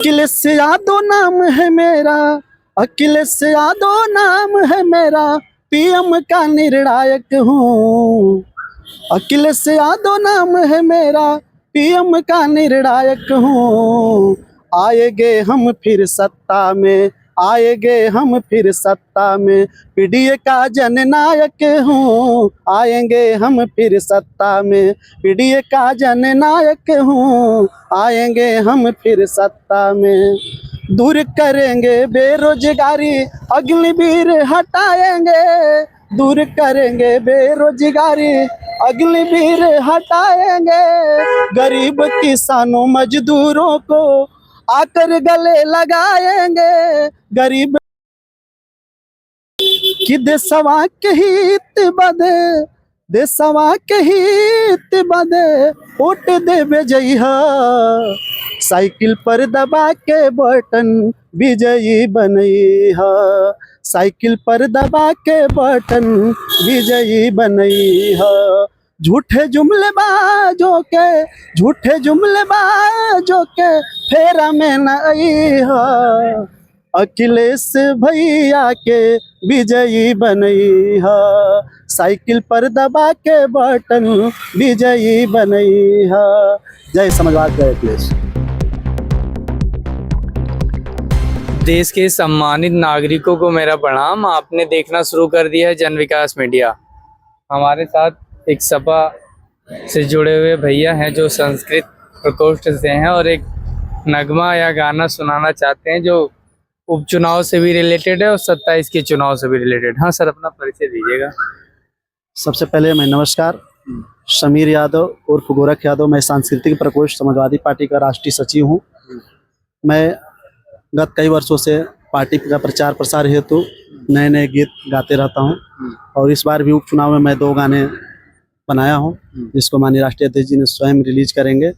अखिलेश यादव नाम है मेरा, अखिलेश यादव नाम है मेरा, पीएम का निर्णायक हूँ। अखिलेश यादव नाम है मेरा, पीएम का निर्णायक हूँ। आएंगे हम फिर सत्ता में, आएंगे हम फिर सत्ता में, पीडीए का जननायक हूँ। आएंगे हम फिर सत्ता में, पीडीए का जननायक हूँ। आएंगे हम फिर सत्ता में, दूर करेंगे बेरोजगारी, अग्निवीर हटाएंगे। दूर करेंगे बेरोजगारी, अग्निवीर हटाएंगे। गरीब किसानों मजदूरों को आकर गले लगाएंगे। गरीब कि देशवा के हित बदे, देशवा के हित बदे वोट देवे जइहा। साइकिल पर दबा के बटन विजयी बनइहा। साइकिल पर दबा के बटन विजयी बनइहा। झूठे जुमलेबाजों के, झूठे जुमलेबाजों के फेरा में न आइहा। अखिलेश भैया के विजयी बनइहा। साइकिल पर दबा के बटन विजयी बनइहा। जय समाजवाद, जय अखिलेश। देश के सम्मानित नागरिकों को मेरा प्रणाम। आपने देखना शुरू कर दिया है जन विकास मीडिया। हमारे साथ एक सपा से जुड़े हुए भैया हैं जो संस्कृत प्रकोष्ठ से हैं और एक नगमा या गाना सुनाना चाहते हैं जो उपचुनाव से भी रिलेटेड है और 27 के चुनाव से भी रिलेटेड। हाँ सर, अपना परिचय दीजिएगा। सबसे पहले मैं नमस्कार, समीर यादव उर्फ गोरख यादव, मैं सांस्कृतिक प्रकोष्ठ समाजवादी पार्टी का राष्ट्रीय सचिव हूँ। मैं गत कई वर्षों से पार्टी का प्रचार प्रसार हेतु नए नए गीत गाते रहता हूँ और इस बार भी उपचुनाव में मैं 2 गाने बनाया हूँ जिसको माननीय राष्ट्रीय अध्यक्ष जी ने स्वयं रिलीज करेंगे।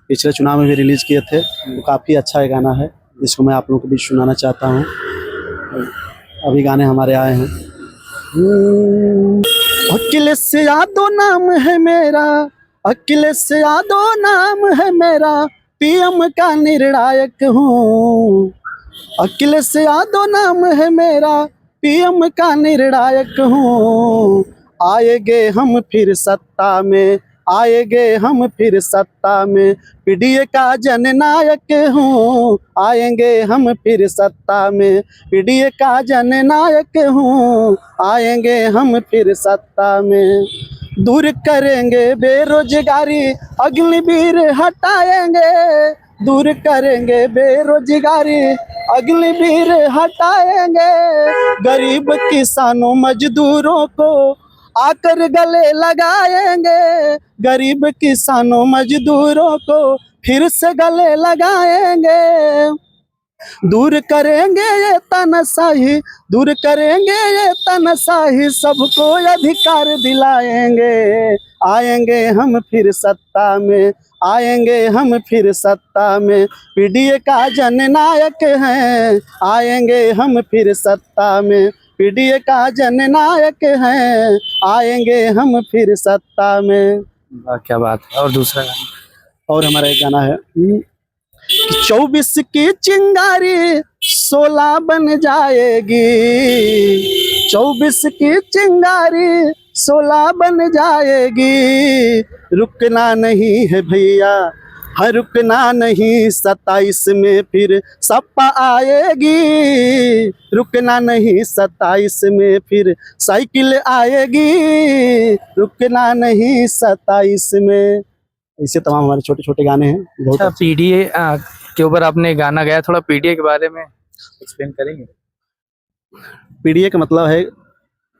पिछले चुनाव में भी रिलीज किए थे, तो काफ़ी अच्छा ये गाना है जिसको मैं आप लोगों को भी सुनाना चाहता हूँ। अभी गाने हमारे आए हैं। अखिलेश यादव नाम है मेरा, अखिलेश यादव नाम है मेरा, पीएम का निर्णायक हूँ। अखिलेश यादव नाम है मेरा, पीएम का निर्णायक हूँ। आएंगे हम फिर सत्ता में, आएंगे हम फिर सत्ता में, पीडीए का जननायक हूँ। आएंगे हम फिर सत्ता में, पीडीए का जननायक हूँ। आएंगे हम फिर सत्ता में, दूर करेंगे बेरोजगारी, अग्निवीर हटाएंगे। दूर करेंगे बेरोजगारी, अग्निवीर हटाएंगे। गरीब किसानों मजदूरों को आकर गले लगाएंगे। गरीब किसानों मजदूरों को फिर से गले लगाएंगे। दूर करेंगे ये तानाशाही, दूर करेंगे ये तानाशाही, सबको अधिकार दिलाएंगे। आएंगे हम फिर सत्ता में, आएंगे हम फिर सत्ता में, पीडीए का जननायक हैं। आएंगे हम फिर सत्ता में, पीडीए का जननायक हैं। आएंगे हम फिर सत्ता में। क्या बात है। और दूसरा गाना? और हमारा एक गाना है 24 की चिंगारी 16 बन जाएगी। 24 की चिंगारी 16 बन जाएगी। रुकना नहीं है भैया, हाँ रुकना नहीं, 27 में फिर सपा आएगी। रुकना नहीं, 27 में फिर साइकिल आएगी। रुकना नहीं 27 में। ऐसे तमाम हमारे छोटे छोटे गाने हैं। बहुत अच्छा, पीडीए के ऊपर आपने गाना गाया, थोड़ा पीडीए के बारे में एक्सप्लेन करेंगे? पीडीए का मतलब है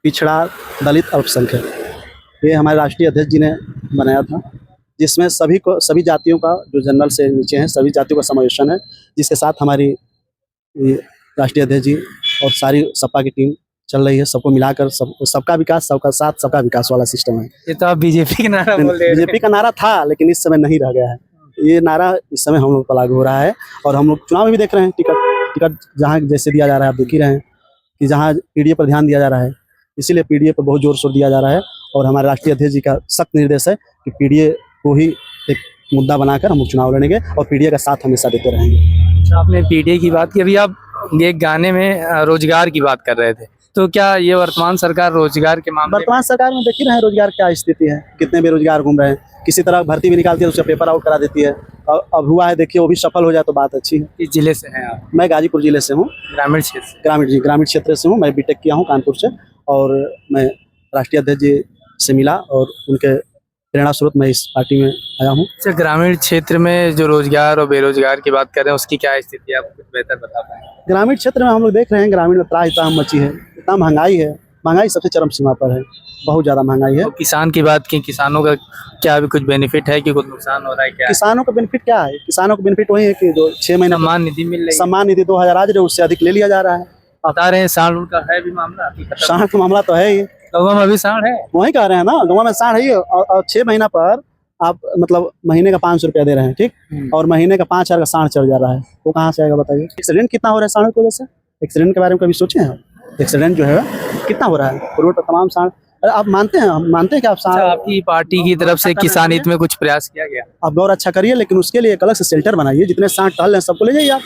पिछड़ा दलित अल्पसंख्यक। ये हमारे राष्ट्रीय अध्यक्ष जी ने बनाया था, जिसमें सभी को, सभी जातियों का, जो जनरल से नीचे हैं सभी जातियों का समावेशन है, जिसके साथ हमारी राष्ट्रीय अध्यक्ष जी और सारी सपा की टीम चल रही है। सबको मिलाकर सबका विकास, सबका साथ, सबका विकास वाला सिस्टम है। ये तो आप बीजेपी का नारा बोल रहे हैं। बीजेपी का नारा था लेकिन इस समय नहीं रह गया है। ये नारा इस समय हम लोग पर लागू हो रहा है और हम लोग चुनाव में भी देख रहे हैं। टिकट जहाँ जैसे दिया जा रहा है, आप देख ही रहे हैं कि जहाँ पीडीए पर ध्यान दिया जा रहा है, इसीलिए पीडीए पर बहुत जोर शोर दिया जा रहा है। और हमारे राष्ट्रीय अध्यक्ष जी का सख्त निर्देश है कि पीडीए को ही एक मुद्दा बनाकर हम लोग चुनाव लड़ेंगे और पीडीए का साथ हमेशा देते रहेंगे। अच्छा, आपने पीडीए की बात की, अभी आप एक गाने में रोजगार की बात कर रहे थे, तो क्या ये वर्तमान सरकार रोजगार के मामले में वर्तमान सरकार में देख ही रहे हैं रोजगार क्या स्थिति है, कितने बेरोजगार घूम रहे हैं, किसी तरह भर्ती भी निकालती है उसका पेपर आउट करा देती है। अब हुआ है देखिए, वो भी सफल हो जाए तो बात अच्छी है। किस जिले से हैं आप? मैं गाजीपुर जिले से हूँ, ग्रामीण क्षेत्र से। ग्रामीण क्षेत्र से हूँ। मैं बीटेक किया हूँ कानपुर से, और मैं राष्ट्रीय अध्यक्ष जी से मिला और उनके प्रेरणा स्रोत मैं इस पार्टी में आया हूँ। अच्छा, ग्रामीण क्षेत्र में जो रोजगार और बेरोजगार की बात कर रहे हैं उसकी क्या स्थिति है, आप कुछ बेहतर बता पाएं? ग्रामीण क्षेत्र में हम लोग देख रहे हैं, ग्रामीण में त्राह त्राह मची है, इतना महंगाई है, महंगाई सबसे चरम सीमा पर है, बहुत ज़्यादा महंगाई है। तो किसान की बात की, किसानों का क्या अभी कुछ बेनिफिट है कि कुछ नुकसान हो रहा है क्या? किसानों का बेनिफिट क्या है? किसानों का बेनिफिट वही है कि जो 6 महीने सम्मान निधि मिल रही है, सम्मान निधि 2000 आज रहे, उससे अधिक ले लिया जा रहा है। बता रहे हैं साढ़ का है भी मामला अभी खत्म? साढ़ का मामला तो है ही, गाँव में अभी साढ़ है। वही कह रहे हैं ना, गाँव में साढ़ है ही, और 6 महीना पर आप मतलब महीने का 500 रुपया दे रहे हैं, ठीक, और महीने का 5000 का साढ़ चढ़ जा रहा है, तो कहाँ से आएगा बताइए? एक्सीडेंट कितना हो रहा है साढ़ की वजह से? एक्सीडेंट के बारे में कभी सोचे हैं? एक्सीडेंट जो है कितना हो रहा है रोड पर, तमाम साढ़। आप मानते हैं, हम मानते हैं कि आप अच्छा, साढ़, आपकी पार्टी की तरफ से किसान हित में कुछ प्रयास किया गया? आप गौर अच्छा करिए, लेकिन उसके लिए एक अलग से शेल्टर बनाइए, जितने साढ़ टहल हैं सबको ले जाइए आप।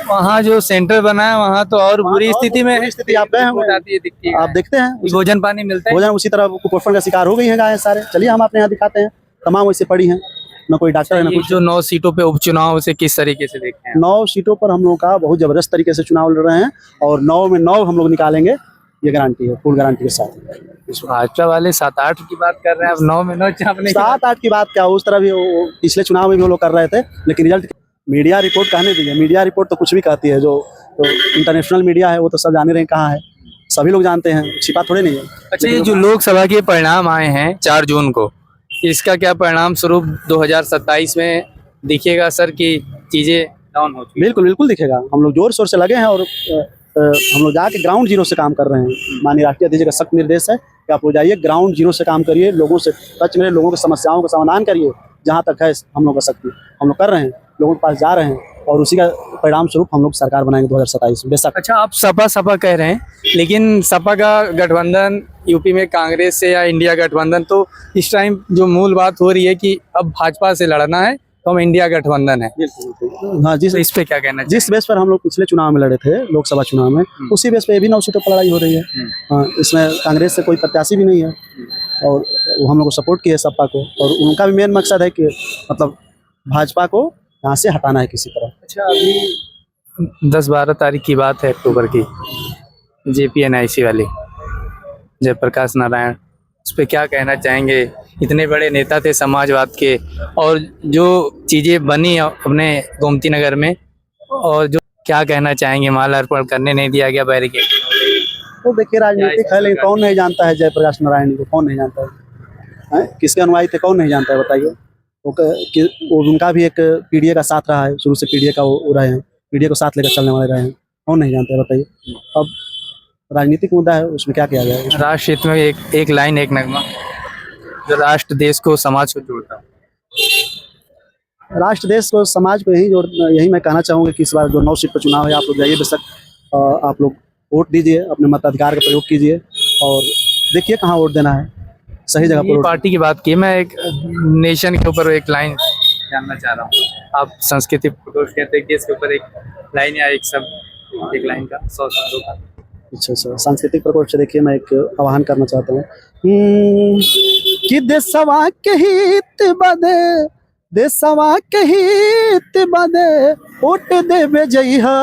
वहाँ जो सेंटर बना है वहाँ तो और बुरी स्थिति में है। बुरी स्थिति आप गए हैं, आती है, दिखती है। आप देखते हैं भोजन पानी मिलता है? भोजन उसी तरह कुपोषण का शिकार हो गई है गायें सारे। चलिए हम अपने यहाँ दिखाते हैं, तमाम वैसे पड़ी हैं, न कोई डॉक्टर है न ये कुछ। जो 9 सीटों पे उपचुनाव से किस तरीके से देखते हैं? 9 सीटों पर हम लोग का बहुत जबरदस्त तरीके से चुनाव लड़ रहे हैं, और 9 में 9 हम लोग निकालेंगे, ये गारंटी है, फुल गारंटी के साथ। भाजपा वाले 7-8 की बात कर रहे हैं, अब 9 में 9 चापने 7-8 की बात क्या, उस तरह भी वो पिछले चुनाव में भी वो लोग कर रहे थे, लेकिन रिजल्ट मीडिया रिपोर्ट कहने दीजिए, मीडिया रिपोर्ट तो कुछ भी कहती है, जो तो इंटरनेशनल मीडिया है वो तो सब जाने रहे हैं कहाँ है, सभी लोग जानते हैं, छिपा थोड़े नहीं है। अच्छा, ये जो लोकसभा के परिणाम आए हैं 4 जून को, इसका क्या परिणाम स्वरूप 2027 में दिखेगा सर कि चीजें डाउन हो चुकी? बिल्कुल बिल्कुल दिखेगा, हम लोग जोर शोर से लगे हैं, और हम लोग जाके ग्राउंड जीरो से काम कर रहे हैं। माननीय राष्ट्रीय अध्यक्ष का सख्त निर्देश है कि आप लोग जाइए ग्राउंड जीरो से काम करिए, लोगों से टच में, लोगों की समस्याओं का समाधान करिए, जहाँ तक है हम लोग का शक्ति हम लोग कर रहे हैं, लोगों के पास जा रहे हैं, और उसी का परिणाम स्वरूप हम लोग सरकार बनाएंगे 2027 में बेशक। अच्छा, आप सपा कह रहे हैं, लेकिन सपा का गठबंधन यूपी में कांग्रेस से या इंडिया गठबंधन, तो इस टाइम जो मूल बात हो रही है कि अब भाजपा से लड़ना है तो हम इंडिया गठबंधन है, हाँ, तो इस पे क्या कहना चाहिए? जिस बेस पर हम लोग पिछले चुनाव में लड़े थे, लोकसभा चुनाव में, उसी बेस पे ये भी 9 सीटों पर लड़ाई हो रही है। हाँ, इसमें कांग्रेस से कोई प्रत्याशी भी नहीं है, और वो हम लोग को सपोर्ट किया है सपा को, और उनका भी मेन मकसद है कि मतलब भाजपा को यहाँ से हटाना है किसी तरह। अच्छा, अभी 10-12 तारीख की बात है अक्टूबर की, JPNIC वाली, जयप्रकाश नारायण, उस पर क्या कहना चाहेंगे? इतने बड़े नेता थे समाजवाद के, और जो चीज़ें बनी अपने गोमती नगर में, और जो क्या कहना चाहेंगे? माला अर्पण करने नहीं दिया गया, बैरिकेड। तो देखिए राजनीतिक है, लेकिन कौन नहीं जानता है जयप्रकाश नारायण को, कौन नहीं जानता है? किसके अनुयायी थे, कौन नहीं जानता है बताइए? वो उनका भी एक पीडीए का साथ रहा है, शुरू से पीडीए का वो रहे हैं, पीडीए को साथ लेकर चलने वाले रहे हैं, कौन नहीं जानते हैं बताइए? अब राजनीतिक मुद्दा है, उसमें क्या किया गया? राष्ट्र हित में एक लाइन, एक नगमा, जो राष्ट्र देश को समाज को जोड़ता है। राष्ट्र देश को समाज को यही मैं कहना चाहूँगा कि इस बार जो 9 सीट पर चुनाव है, आप लोग जाइए बेशक, आप लोग वोट दीजिए, अपने मताधिकार का प्रयोग कीजिए, और देखिए कहाँ वोट देना है, सही जगह पर। पार्टी की बात की, मैं एक नेशन के ऊपर एक लाइन जानना चाह रहा हूँ। आप संस्कृति प्रकोष्ठ कहते हैं कि इसके ऊपर एक लाइन या एक शब्द, एक लाइन का 100 शब्दों का। अच्छा, सांस्कृतिक प्रकोष्ठ से देखिए, मैं एक आह्वान करना चाहता हूँ कि देशवा के हित बदे, देशवा के हित बदे वोट देवे जइहा,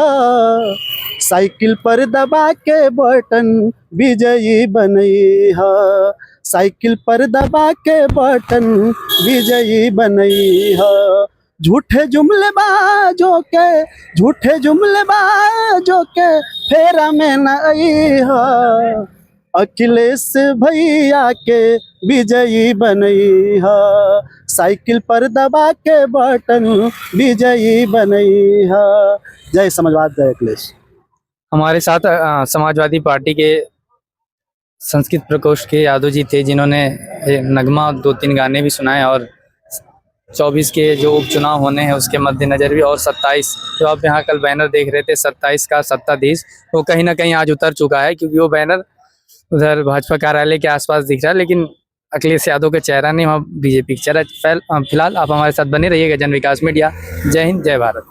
साइकिल पर दबा के बटन विजयी बनइहा, साइकिल पर दबा के बटन विजयी बनइहा, झूठे जुमले बाजों के, झूठे जुमले बाजों के फेरा में न आइहा, अखिलेश भैया के विजयी बनइहा, साइकिल पर दबा के बटन विजयी बनइहा। जय समाजवाद, जय अखिलेश। हमारे साथ समाजवादी पार्टी के संस्कृत प्रकोष्ठ के यादव जी थे, जिन्होंने नगमा 2-3 गाने भी सुनाए, और 24 के जो उपचुनाव होने हैं उसके मद्देनजर भी, और 27 जो आप यहाँ कल बैनर देख रहे थे 27 का सत्ताधीश, वो कहीं ना कहीं आज उतर चुका है, क्योंकि वो बैनर उधर भाजपा कार्यालय के आसपास दिख रहा है, लेकिन अखिलेश यादव का चेहरा नहीं, वहाँ बीजेपी का चेहरा। फिलहाल आप हमारे साथ बने रहिएगा जन विकास मीडिया। जय हिंद, जय भारत।